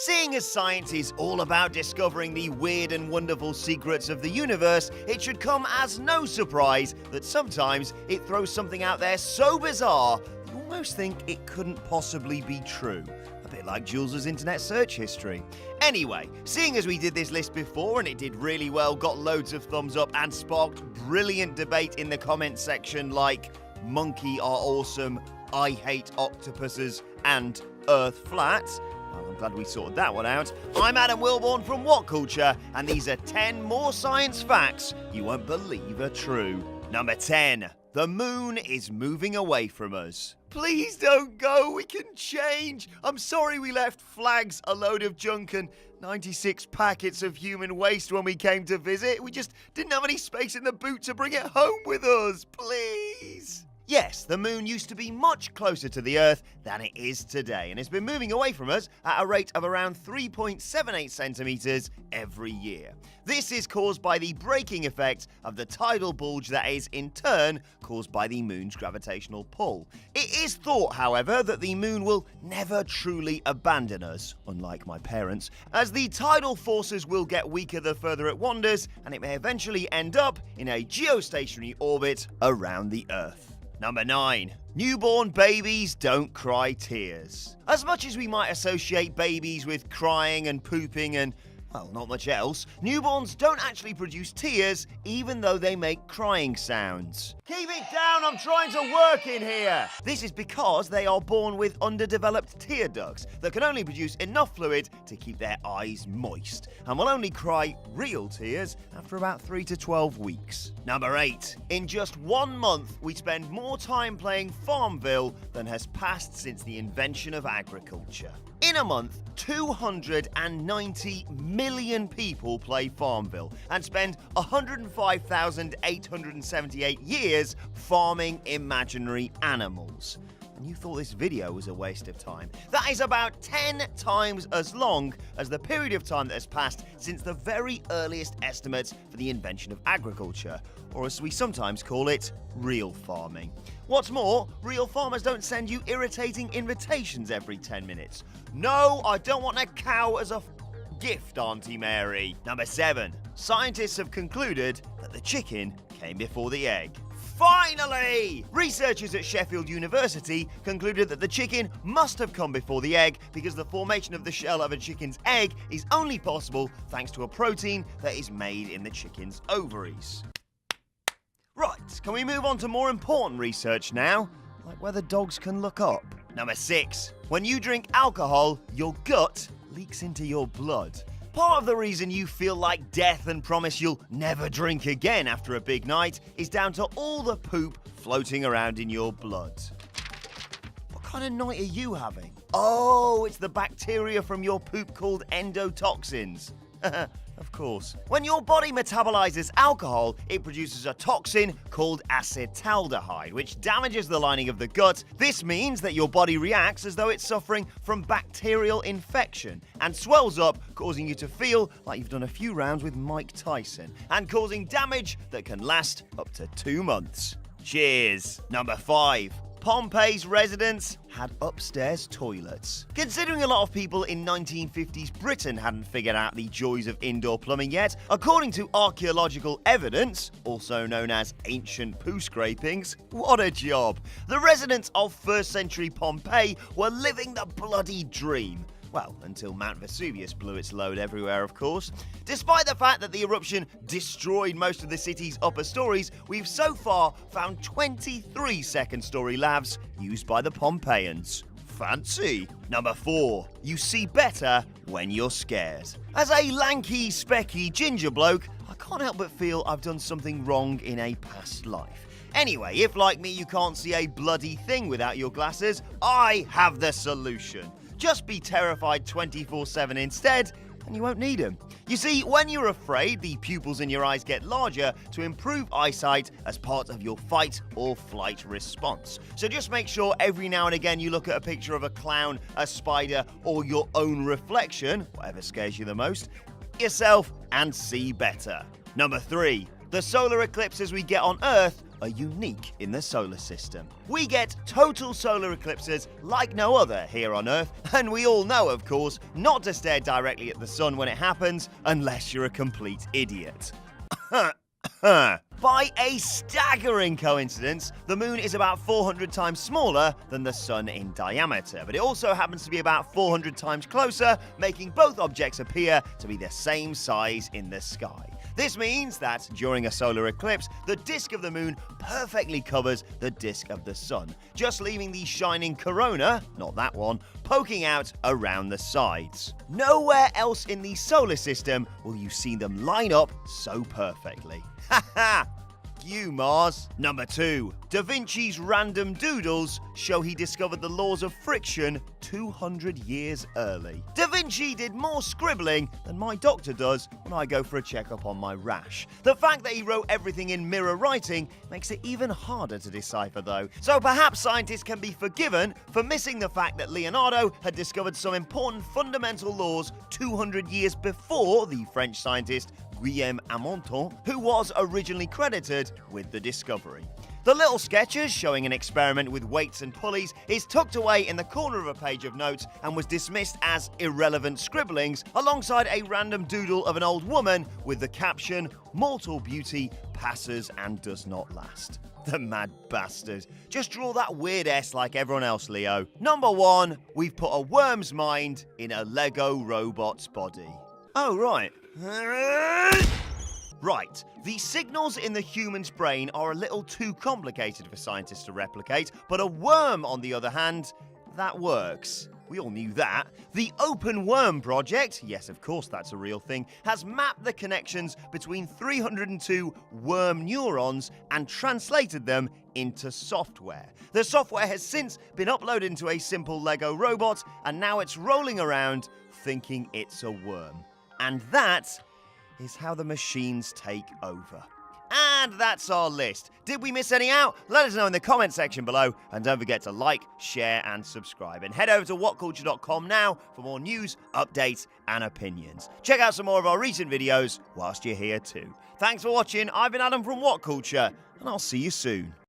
Seeing as science is all about discovering the weird and wonderful secrets of the universe, it should come as no surprise that sometimes it throws something out there so bizarre you almost think it couldn't possibly be true. A bit like Jules's internet search history. Anyway, seeing as we did this list before and it did really well, got loads of thumbs up and sparked brilliant debate in the comments section like monkey are awesome, I hate octopuses, and Earth flat. Well, I'm glad we sorted that one out. I'm Adam Wilborn from What Culture, and these are 10 more science facts you won't believe are true. Number 10. The moon is moving away from us. Please don't go, we can change. I'm sorry we left flags, a load of junk, and 96 packets of human waste when we came to visit. We just didn't have any space in the boot to bring it home with us. Please. Yes, the moon used to be much closer to the Earth than it is today, and it's been moving away from us at a rate of around 3.78 centimeters every year. This is caused by the braking effect of the tidal bulge that is, in turn, caused by the moon's gravitational pull. It is thought, however, that the moon will never truly abandon us, unlike my parents, as the tidal forces will get weaker the further it wanders, and it may eventually end up in a geostationary orbit around the Earth. Number 9. Newborn babies don't cry tears. As much as we might associate babies with crying and pooping and, well, not much else, newborns don't actually produce tears even though they make crying sounds. Keep it down, I'm trying to work in here! This is because they are born with underdeveloped tear ducts that can only produce enough fluid to keep their eyes moist, and will only cry real tears after about 3 to 12 weeks. Number 8. In just 1 month, we spend more time playing Farmville than has passed since the invention of agriculture. In a month, 290 million people play Farmville and spend 105,878 years farming imaginary animals. And you thought this video was a waste of time. That is about 10 times as long as the period of time that has passed since the very earliest estimates for the invention of agriculture, or as we sometimes call it, real farming. What's more, real farmers don't send you irritating invitations every 10 minutes. No, I don't want a cow as a gift, Auntie Mary. Number 7. Scientists have concluded that the chicken came before the egg. Finally! Researchers at Sheffield University concluded that the chicken must have come before the egg because the formation of the shell of a chicken's egg is only possible thanks to a protein that is made in the chicken's ovaries. Right, can we move on to more important research now? Like whether dogs can look up. Number 6. When you drink alcohol, your gut leaks into your blood. Part of the reason you feel like death and promise you'll never drink again after a big night is down to all the poop floating around in your blood. What kind of night are you having? Oh, it's the bacteria from your poop called endotoxins. Of course. When your body metabolizes alcohol, it produces a toxin called acetaldehyde, which damages the lining of the gut. This means that your body reacts as though it's suffering from bacterial infection and swells up, causing you to feel like you've done a few rounds with Mike Tyson and causing damage that can last up to 2 months. Cheers. Number 5. Pompeii's residents had upstairs toilets. Considering a lot of people in 1950s Britain hadn't figured out the joys of indoor plumbing yet, according to archaeological evidence, also known as ancient poo scrapings, what a job! The residents of 1st century Pompeii were living the bloody dream. Well, until Mount Vesuvius blew its load everywhere, of course. Despite the fact that the eruption destroyed most of the city's upper stories, we've so far found 23 second-story labs used by the Pompeians. Fancy! Number 4. You see better when you're scared. As a lanky, specky ginger bloke, I can't help but feel I've done something wrong in a past life. Anyway, if like me you can't see a bloody thing without your glasses, I have the solution. Just be terrified 24/7 instead, and you won't need them. You see, when you're afraid, the pupils in your eyes get larger to improve eyesight as part of your fight or flight response. So just make sure every now and again you look at a picture of a clown, a spider, or your own reflection, whatever scares you the most, yourself, and see better. Number 3. The solar eclipses we get on Earth are unique in the solar system. We get total solar eclipses like no other here on Earth, and we all know, of course, not to stare directly at the sun when it happens unless you're a complete idiot. By a staggering coincidence, the moon is about 400 times smaller than the sun in diameter, but it also happens to be about 400 times closer, making both objects appear to be the same size in the sky. This means that during a solar eclipse, the disk of the moon perfectly covers the disk of the sun, just leaving the shining corona, not that one, poking out around the sides. Nowhere else in the solar system will you see them line up so perfectly. Haha! You, Mars. Number 2. Da Vinci's random doodles show he discovered the laws of friction 200 years early. Da Vinci did more scribbling than my doctor does when I go for a checkup on my rash. The fact that he wrote everything in mirror writing makes it even harder to decipher, though. So perhaps scientists can be forgiven for missing the fact that Leonardo had discovered some important fundamental laws 200 years before the French scientist Guillaume Amonton, who was originally credited with the discovery. The little sketches showing an experiment with weights and pulleys is tucked away in the corner of a page of notes and was dismissed as irrelevant scribblings alongside a random doodle of an old woman with the caption, "Mortal beauty passes and does not last." The mad bastard. Just draw that weird S like everyone else, Leo. Number 1, we've put a worm's mind in a Lego robot's body. Oh, right. Right, the signals in the human's brain are a little too complicated for scientists to replicate, but a worm, on the other hand, that works. We all knew that. The Open Worm Project, yes, of course that's a real thing, has mapped the connections between 302 worm neurons and translated them into software. The software has since been uploaded into a simple Lego robot, and now it's rolling around thinking it's a worm. And that is how the machines take over. And that's our list. Did we miss any out? Let us know in the comment section below, and don't forget to like, share, and subscribe. And head over to whatculture.com now for more news, updates, and opinions. Check out some more of our recent videos whilst you're here too. Thanks for watching. I've been Adam from What Culture, and I'll see you soon.